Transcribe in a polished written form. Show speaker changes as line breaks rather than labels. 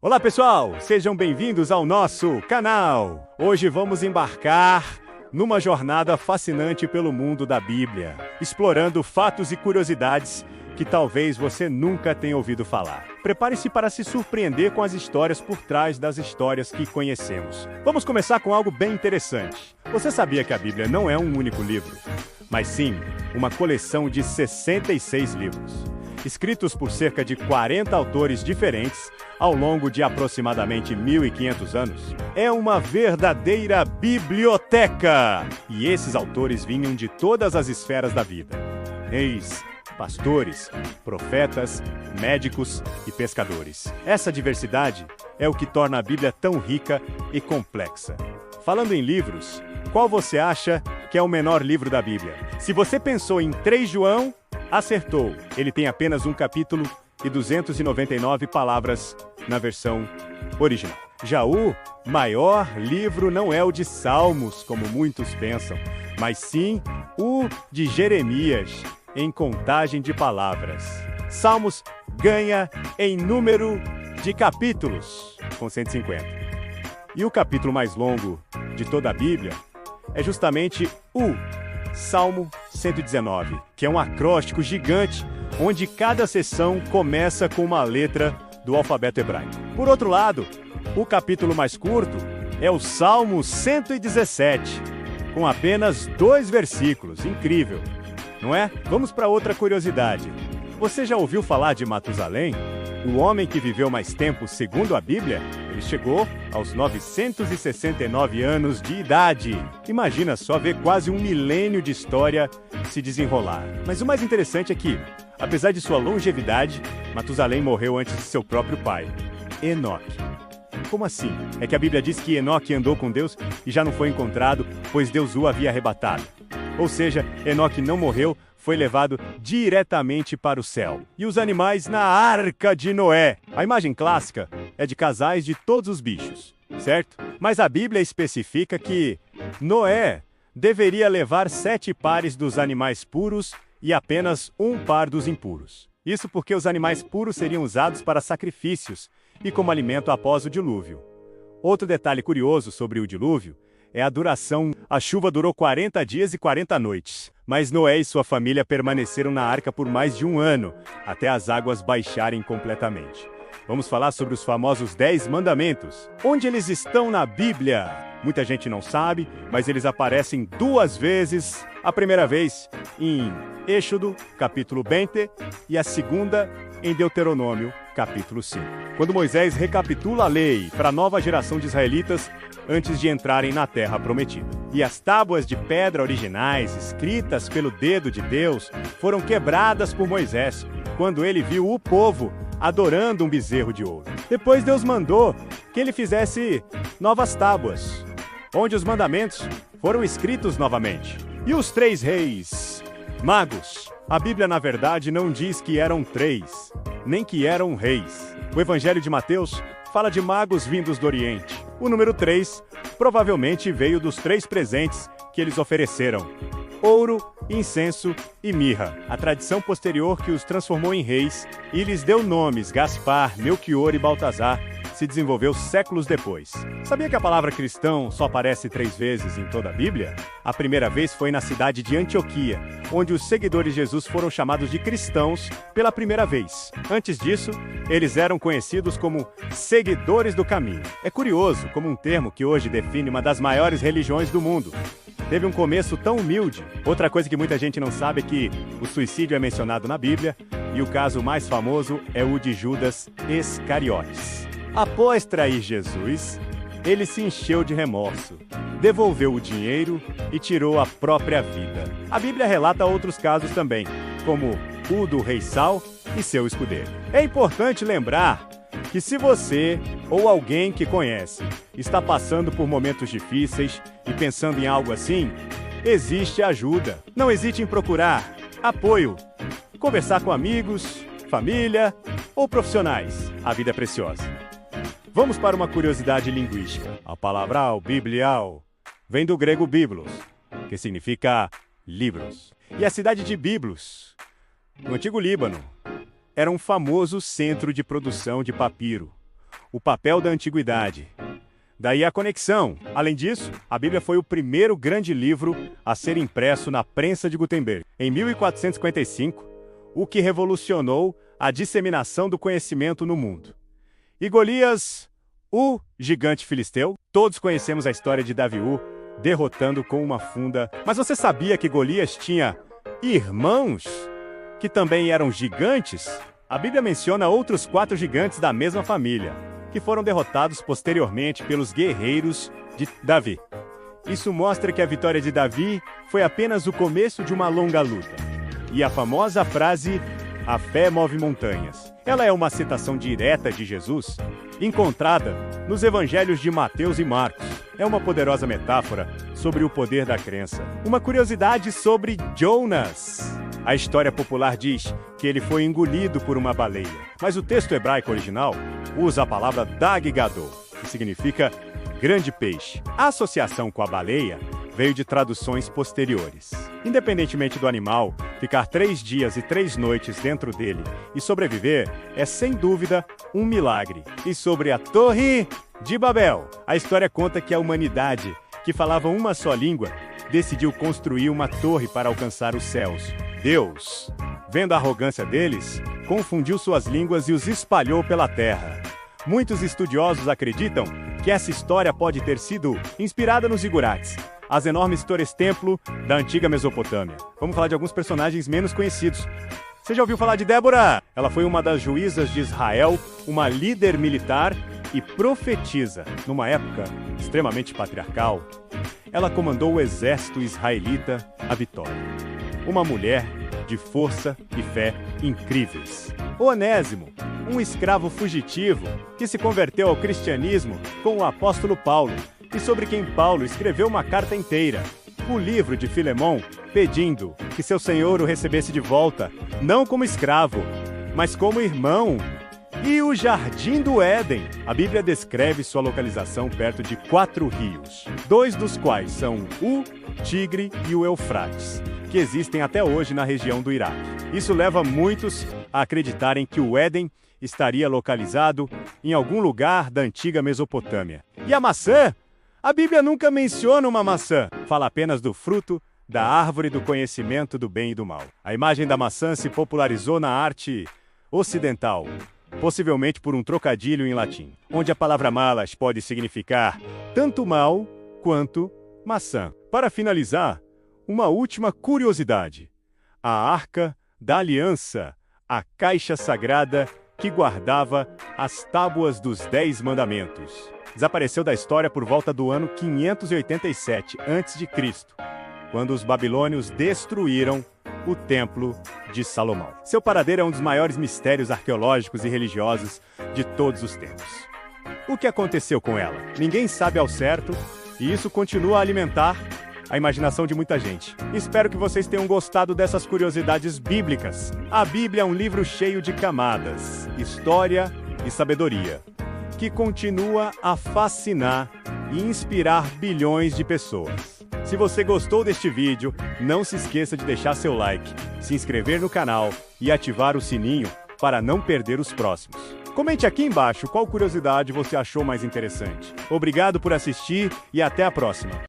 Olá pessoal, sejam bem-vindos ao nosso canal. Hoje vamos embarcar numa jornada fascinante pelo mundo da Bíblia, explorando fatos e curiosidades que talvez você nunca tenha ouvido falar. Prepare-se para se surpreender com as histórias por trás das histórias que conhecemos. Vamos começar com algo bem interessante. Você sabia que a Bíblia não é um único livro, mas sim uma coleção de 66 livros, escritos por cerca de 40 autores diferentes ao longo de aproximadamente 1.500 anos. É uma verdadeira biblioteca! E esses autores vinham de todas as esferas da vida: reis, pastores, profetas, médicos e pescadores. Essa diversidade é o que torna a Bíblia tão rica e complexa. Falando em livros, qual você acha que é o menor livro da Bíblia? Se você pensou em 3 João, acertou. Ele tem apenas um capítulo e 299 palavras na versão original. Já o maior livro não é o de Salmos, como muitos pensam, mas sim o de Jeremias, em contagem de palavras. Salmos ganha em número de capítulos, com 150. E o capítulo mais longo de toda a Bíblia é justamente o Salmo 119, que é um acróstico gigante, onde cada seção começa com uma letra do alfabeto hebraico. Por outro lado, o capítulo mais curto é o Salmo 117, com apenas 2 versículos. Incrível, não é? Vamos para outra curiosidade. Você já ouviu falar de Matusalém? O homem que viveu mais tempo segundo a Bíblia? Ele chegou aos 969 anos de idade. Imagina só ver quase 1 milênio de história se desenrolar. Mas o mais interessante é que, apesar de sua longevidade, Matusalém morreu antes de seu próprio pai, Enoque. Como assim? É que a Bíblia diz que Enoque andou com Deus e já não foi encontrado, pois Deus o havia arrebatado. Ou seja, Enoque não morreu, foi levado diretamente para o céu. E os animais na Arca de Noé. A imagem clássica é de casais de todos os bichos, certo? Mas a Bíblia especifica que Noé deveria levar 7 pares dos animais puros e apenas 1 par dos impuros. Isso porque os animais puros seriam usados para sacrifícios e como alimento após o dilúvio. Outro detalhe curioso sobre o dilúvio é a duração. A chuva durou 40 dias e 40 noites, mas Noé e sua família permaneceram na arca por mais de 1 ano, até as águas baixarem completamente. Vamos falar sobre os famosos 10 mandamentos. Onde eles estão na Bíblia? Muita gente não sabe, mas eles aparecem 2 vezes. A primeira vez em Êxodo, capítulo 20, e a segunda em Deuteronômio, capítulo 5. Quando Moisés recapitula a lei para a nova geração de israelitas antes de entrarem na terra prometida. E as tábuas de pedra originais, escritas pelo dedo de Deus, foram quebradas por Moisés, quando ele viu o povo adorando um bezerro de ouro. Depois Deus mandou que ele fizesse novas tábuas, onde os mandamentos foram escritos novamente. E os 3 reis magos? A Bíblia, na verdade, não diz que eram 3, nem que eram reis. O Evangelho de Mateus fala de magos vindos do Oriente. O número 3 provavelmente veio dos 3 presentes que eles ofereceram: ouro, incenso e mirra. A tradição posterior que os transformou em reis e lhes deu nomes Gaspar, Melquior e Baltazar se desenvolveu séculos depois. Sabia que a palavra cristão só aparece 3 vezes em toda a Bíblia? A primeira vez foi na cidade de Antioquia, onde os seguidores de Jesus foram chamados de cristãos pela primeira vez. Antes disso, eles eram conhecidos como seguidores do caminho. É curioso como um termo que hoje define uma das maiores religiões do mundo teve um começo tão humilde. Outra coisa que muita gente não sabe é que o suicídio é mencionado na Bíblia, e o caso mais famoso é o de Judas Iscariotes. Após trair Jesus, ele se encheu de remorso, devolveu o dinheiro e tirou a própria vida. A Bíblia relata outros casos também, como o do rei Saul e seu escudeiro. É importante lembrar que se você ou alguém que conhece está passando por momentos difíceis e pensando em algo assim, existe ajuda. Não hesite em procurar apoio, conversar com amigos, família ou profissionais. A vida é preciosa. Vamos para uma curiosidade linguística. A palavra biblial vem do grego biblos, que significa livros. E a cidade de Biblos, no antigo Líbano, era um famoso centro de produção de papiro, o papel da antiguidade. Daí a conexão. Além disso, a Bíblia foi o primeiro grande livro a ser impresso na prensa de Gutenberg, em 1455, o que revolucionou a disseminação do conhecimento no mundo. E Golias, o gigante filisteu? Todos conhecemos a história de Davi derrotando com uma funda. Mas você sabia que Golias tinha irmãos que também eram gigantes? A Bíblia menciona outros 4 gigantes da mesma família, que foram derrotados posteriormente pelos guerreiros de Davi. Isso mostra que a vitória de Davi foi apenas o começo de uma longa luta. E a famosa frase, "A fé move montanhas", ela é uma citação direta de Jesus, encontrada nos evangelhos de Mateus e Marcos. É uma poderosa metáfora sobre o poder da crença. Uma curiosidade sobre Jonas. A história popular diz que ele foi engolido por uma baleia, mas o texto hebraico original usa a palavra Dag Gadol, que significa grande peixe. A associação com a baleia veio de traduções posteriores. Independentemente do animal, ficar 3 dias e 3 noites dentro dele e sobreviver é sem dúvida um milagre. E sobre a Torre de Babel, a história conta que a humanidade, que falava uma só língua, decidiu construir uma torre para alcançar os céus. Deus, vendo a arrogância deles, confundiu suas línguas e os espalhou pela terra. Muitos estudiosos acreditam que essa história pode ter sido inspirada nos zigurates, as enormes torres-templo da antiga Mesopotâmia. Vamos falar de alguns personagens menos conhecidos. Você já ouviu falar de Débora? Ela foi uma das juízas de Israel, uma líder militar e profetisa. Numa época extremamente patriarcal, ela comandou o exército israelita à vitória. Uma mulher de força e fé incríveis. Onésimo, um escravo fugitivo que se converteu ao cristianismo com o apóstolo Paulo e sobre quem Paulo escreveu uma carta inteira, o livro de Filemão, pedindo que seu senhor o recebesse de volta, não como escravo, mas como irmão. E o Jardim do Éden. A Bíblia descreve sua localização perto de 4 rios, 2 dos quais são o Tigre e o Eufrates, que existem até hoje na região do Iraque. Isso leva muitos a acreditarem que o Éden estaria localizado em algum lugar da antiga Mesopotâmia. E a maçã? A Bíblia nunca menciona uma maçã, fala apenas do fruto da árvore do conhecimento do bem e do mal. A imagem da maçã se popularizou na arte ocidental, possivelmente por um trocadilho em latim, onde a palavra malas pode significar tanto mal quanto maçã. Para finalizar, uma última curiosidade. A Arca da Aliança, a caixa sagrada que guardava as tábuas dos 10 mandamentos, desapareceu da história por volta do ano 587 a.C., quando os babilônios destruíram o Templo de Salomão. Seu paradeiro é um dos maiores mistérios arqueológicos e religiosos de todos os tempos. O que aconteceu com ela? Ninguém sabe ao certo, e isso continua a alimentar a imaginação de muita gente. Espero que vocês tenham gostado dessas curiosidades bíblicas. A Bíblia é um livro cheio de camadas, história e sabedoria, que continua a fascinar e inspirar bilhões de pessoas. Se você gostou deste vídeo, não se esqueça de deixar seu like, se inscrever no canal e ativar o sininho para não perder os próximos. Comente aqui embaixo qual curiosidade você achou mais interessante. Obrigado por assistir e até a próxima.